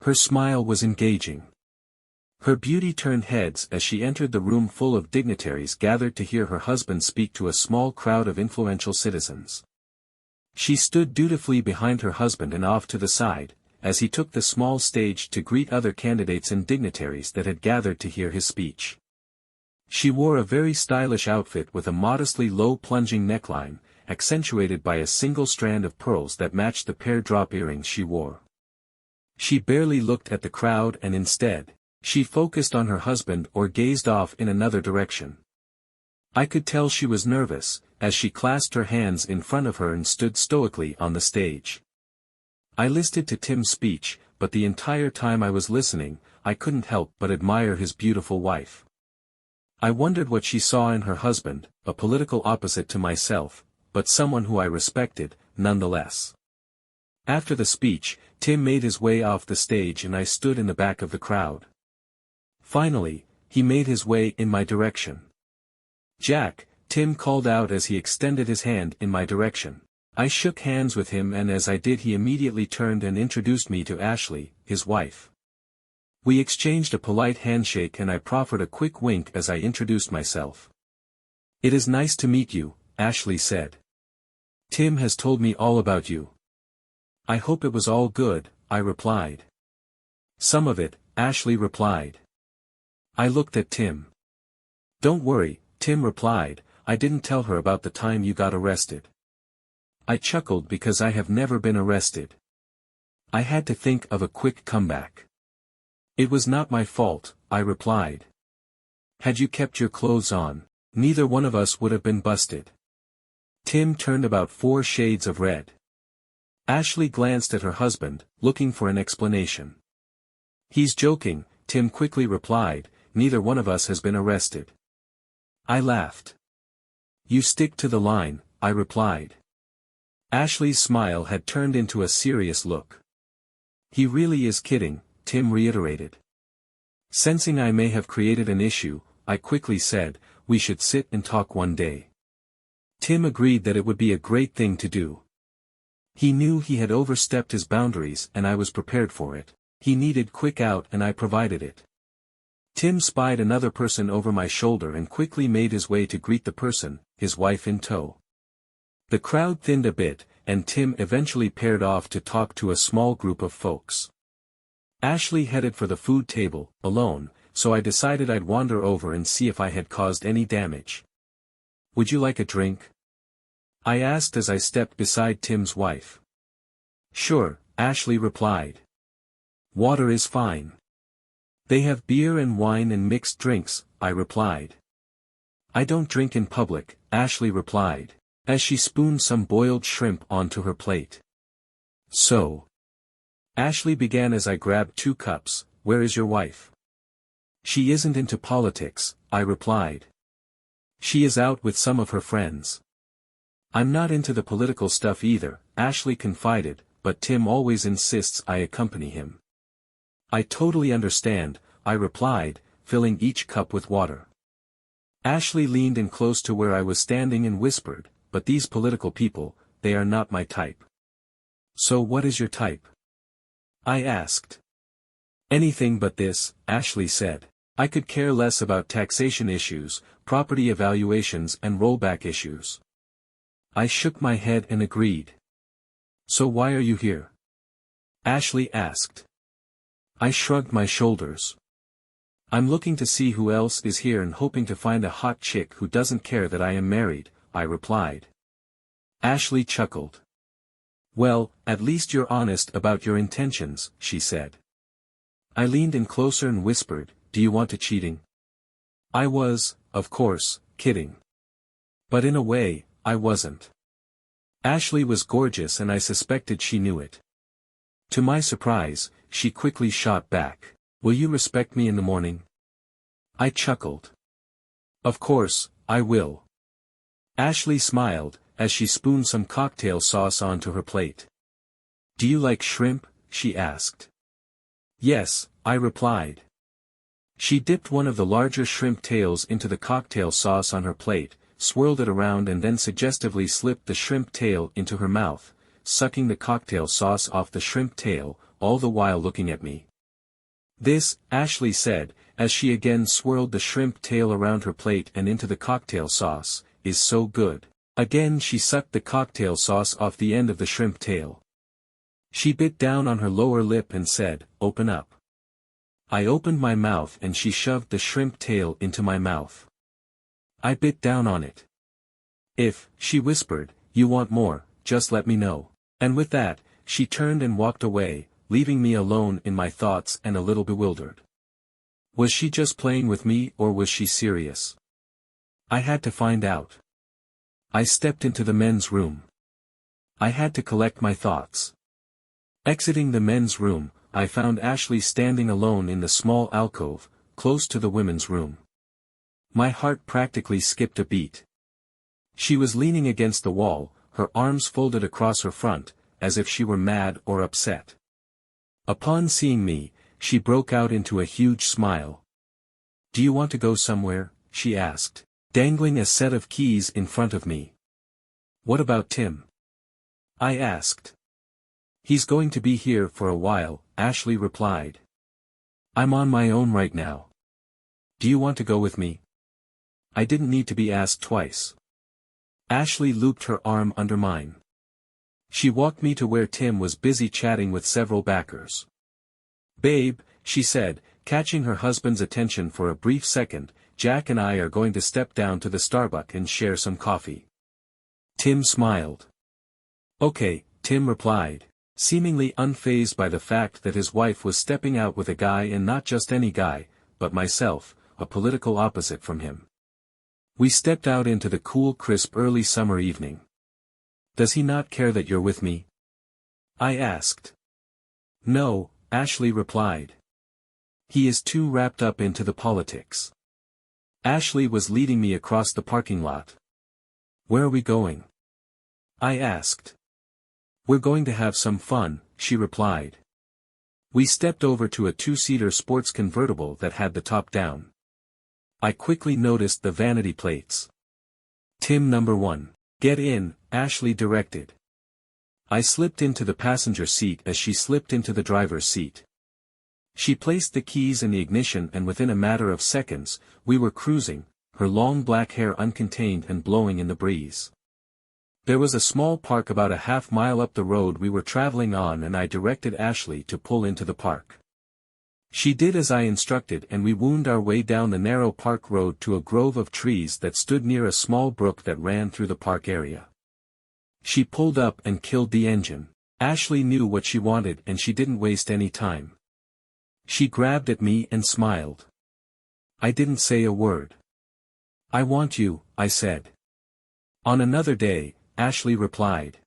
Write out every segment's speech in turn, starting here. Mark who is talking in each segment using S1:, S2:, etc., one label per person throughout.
S1: Her smile was engaging. Her beauty turned heads as she entered the room full of dignitaries gathered to hear her husband speak to a small crowd of influential citizens. She stood dutifully behind her husband and off to the side, as he took the small stage to greet other candidates and dignitaries that had gathered to hear his speech. She wore a very stylish outfit with a modestly low plunging neckline, accentuated by a single strand of pearls that matched the pear-drop earrings she wore. She barely looked at the crowd and instead, she focused on her husband or gazed off in another direction. I could tell she was nervous, as she clasped her hands in front of her and stood stoically on the stage. I listened to Tim's speech, but the entire time I was listening, I couldn't help but admire his beautiful wife. I wondered what she saw in her husband, a political opposite to myself, but someone who I respected, nonetheless. After the speech, Tim made his way off the stage and I stood in the back of the crowd. Finally, he made his way in my direction. "Jack," Tim called out as he extended his hand in my direction. I shook hands with him and as I did he immediately turned and introduced me to Ashley, his wife. We exchanged a polite handshake and I proffered a quick wink as I introduced myself. "It is nice to meet you," Ashley said. "Tim has told me all about you." "I hope it was all good," I replied. "Some of it," Ashley replied. I looked at Tim. "Don't worry," Tim replied, "I didn't tell her about the time you got arrested." I chuckled because I have never been arrested. I had to think of a quick comeback. "It was not my fault," I replied. "Had you kept your clothes on, neither one of us would have been busted." Tim turned about 4 shades of red. Ashley glanced at her husband, looking for an explanation. "He's joking," Tim quickly replied, "neither one of us has been arrested." I laughed. "You stick to the line," I replied. Ashley's smile had turned into a serious look. "He really is kidding," Tim reiterated. Sensing I may have created an issue, I quickly said, "We should sit and talk one day." Tim agreed that it would be a great thing to do. He knew he had overstepped his boundaries and I was prepared for it. He needed quick out and I provided it. Tim spied another person over my shoulder and quickly made his way to greet the person, his wife in tow. The crowd thinned a bit, and Tim eventually paired off to talk to a small group of folks. Ashley headed for the food table, alone, so I decided I'd wander over and see if I had caused any damage. "Would you like a drink?" I asked as I stepped beside Tim's wife. "Sure," Ashley replied. "Water is fine." "They have beer and wine and mixed drinks," I replied. "I don't drink in public," Ashley replied, as she spooned some boiled shrimp onto her plate. "So," Ashley began as I grabbed 2 cups, "where is your wife?" "She isn't into politics," I replied. "She is out with some of her friends." "I'm not into the political stuff either," Ashley confided, "but Tim always insists I accompany him." "I totally understand," I replied, filling each cup with water. Ashley leaned in close to where I was standing and whispered, "But these political people, they are not my type." "So what is your type?" I asked. "Anything but this," Ashley said. "I could care less about taxation issues, property evaluations and rollback issues." I shook my head and agreed. "So why are you here?" Ashley asked. I shrugged my shoulders. "I'm looking to see who else is here and hoping to find a hot chick who doesn't care that I am married," I replied. Ashley chuckled. "Well, at least you're honest about your intentions," she said. I leaned in closer and whispered, "Do you want to cheating?" I was, of course, kidding. But in a way, I wasn't. Ashley was gorgeous and I suspected she knew it. To my surprise, she quickly shot back, "Will you respect me in the morning?" I chuckled. "Of course, I will." Ashley smiled, as she spooned some cocktail sauce onto her plate. "Do you like shrimp?" she asked. "Yes," I replied. She dipped one of the larger shrimp tails into the cocktail sauce on her plate, swirled it around and then suggestively slipped the shrimp tail into her mouth, sucking the cocktail sauce off the shrimp tail, all the while looking at me. This, Ashley said, as she again swirled the shrimp tail around her plate and into the cocktail sauce, is so good. Again she sucked the cocktail sauce off the end of the shrimp tail. She bit down on her lower lip and said, "Open up." I opened my mouth and she shoved the shrimp tail into my mouth. I bit down on it. "If," she whispered, "you want more, just let me know." And with that, she turned and walked away, leaving me alone in my thoughts and a little bewildered. Was she just playing with me or was she serious? I had to find out. I stepped into the men's room. I had to collect my thoughts. Exiting the men's room, I found Ashley standing alone in the small alcove, close to the women's room. My heart practically skipped a beat. She was leaning against the wall, her arms folded across her front, as if she were mad or upset. Upon seeing me, she broke out into a huge smile. "Do you want to go somewhere?" she asked, dangling a set of keys in front of me. "What about Tim?" I asked. "He's going to be here for a while," Ashley replied. "I'm on my own right now. Do you want to go with me?" I didn't need to be asked twice. Ashley looped her arm under mine. She walked me to where Tim was busy chatting with several backers. "Babe," she said, catching her husband's attention for a brief second, "Jack and I are going to step down to the Starbucks and share some coffee." Tim smiled. "Okay," Tim replied, seemingly unfazed by the fact that his wife was stepping out with a guy, and not just any guy, but myself, a political opposite from him. We stepped out into the cool, crisp early summer evening. "Does he not care that you're with me?" I asked. "No," Ashley replied. "He is too wrapped up into the politics." Ashley was leading me across the parking lot. "Where are we going?" I asked. "We're going to have some fun," she replied. We stepped over to a two-seater sports convertible that had the top down. I quickly noticed the vanity plates. "Tim number 1. Get in," Ashley directed. I slipped into the passenger seat as she slipped into the driver's seat. She placed the keys in the ignition, and within a matter of seconds, we were cruising, her long black hair uncontained and blowing in the breeze. There was a small park about a half-mile up the road we were traveling on, and I directed Ashley to pull into the park. She did as I instructed, and we wound our way down the narrow park road to a grove of trees that stood near a small brook that ran through the park area. She pulled up and killed the engine. Ashley knew what she wanted and she didn't waste any time. She grabbed at me and smiled. I didn't say a word. "I want you," I said. "On another day," Ashley replied.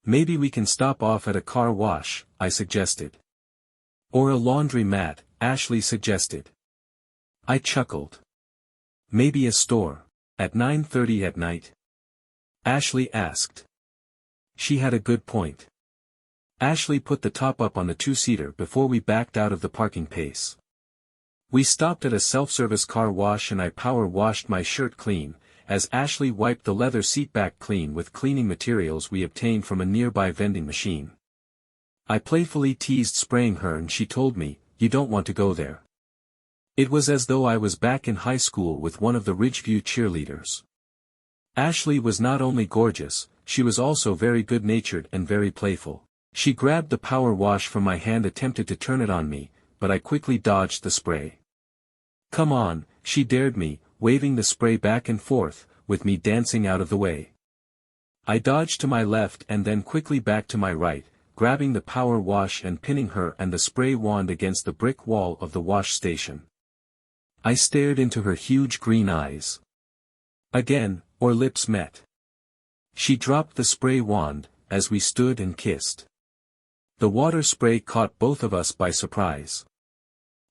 S1: "Maybe we can stop off at a car wash," I suggested. "Or a laundry mat," Ashley suggested. I chuckled. "Maybe a store. At 9:30 at night?" Ashley asked. She had a good point. Ashley put the top up on the two-seater before we backed out of the parking place. We stopped at a self-service car wash and I power washed my shirt clean, as Ashley wiped the leather seat back clean with cleaning materials we obtained from a nearby vending machine. I playfully teased spraying her and she told me, "You don't want to go there." It was as though I was back in high school with one of the Ridgeview cheerleaders. Ashley was not only gorgeous, she was also very good-natured and very playful. She grabbed the power wash from my hand, attempted to turn it on me, but I quickly dodged the spray. "Come on," she dared me, waving the spray back and forth, with me dancing out of the way. I dodged to my left and then quickly back to my right, grabbing the power wash and pinning her and the spray wand against the brick wall of the wash station. I stared into her huge green eyes. Again, our lips met. She dropped the spray wand, as we stood and kissed. The water spray caught both of us by surprise.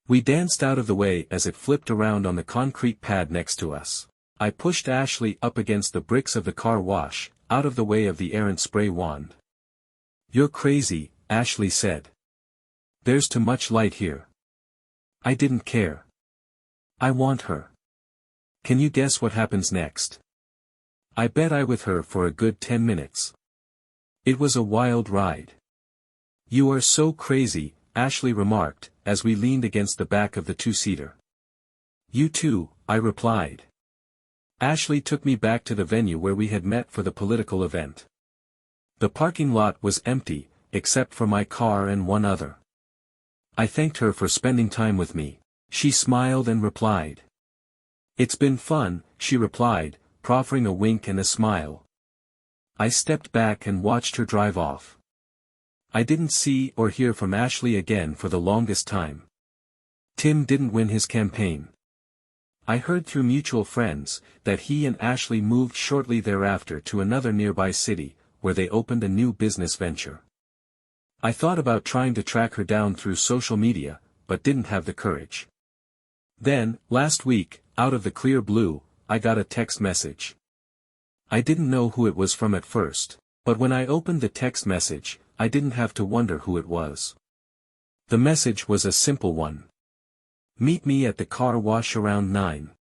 S1: We danced out of the way as it flipped around on the concrete pad next to us. I pushed Ashley up against the bricks of the car wash, out of the way of the errant spray wand. "You're crazy," Ashley said. "There's too much light here." I didn't care. I want her. Can you guess what happens next? I bet I with her for a good 10 minutes. It was a wild ride. "You are so crazy," Ashley remarked, as we leaned against the back of the two-seater. You too, I replied. Ashley took me back to the venue where we had met for the political event. The parking lot was empty, except for my car and one other. I thanked her for spending time with me. She smiled and replied. It's been fun, she replied, proffering a wink and a smile. I stepped back and watched her drive off. I didn't see or hear from Ashley again for the longest time. Tim didn't win his campaign. I heard through mutual friends that he and Ashley moved shortly thereafter to another nearby city, where they opened a new business venture. I thought about trying to track her down through social media, but didn't have the courage. Then, last week, out of the clear blue, I got a text message. I didn't know who it was from at first, but when I opened the text message, I didn't have to wonder who it was. The message was a simple one. Meet me at the car wash around 9.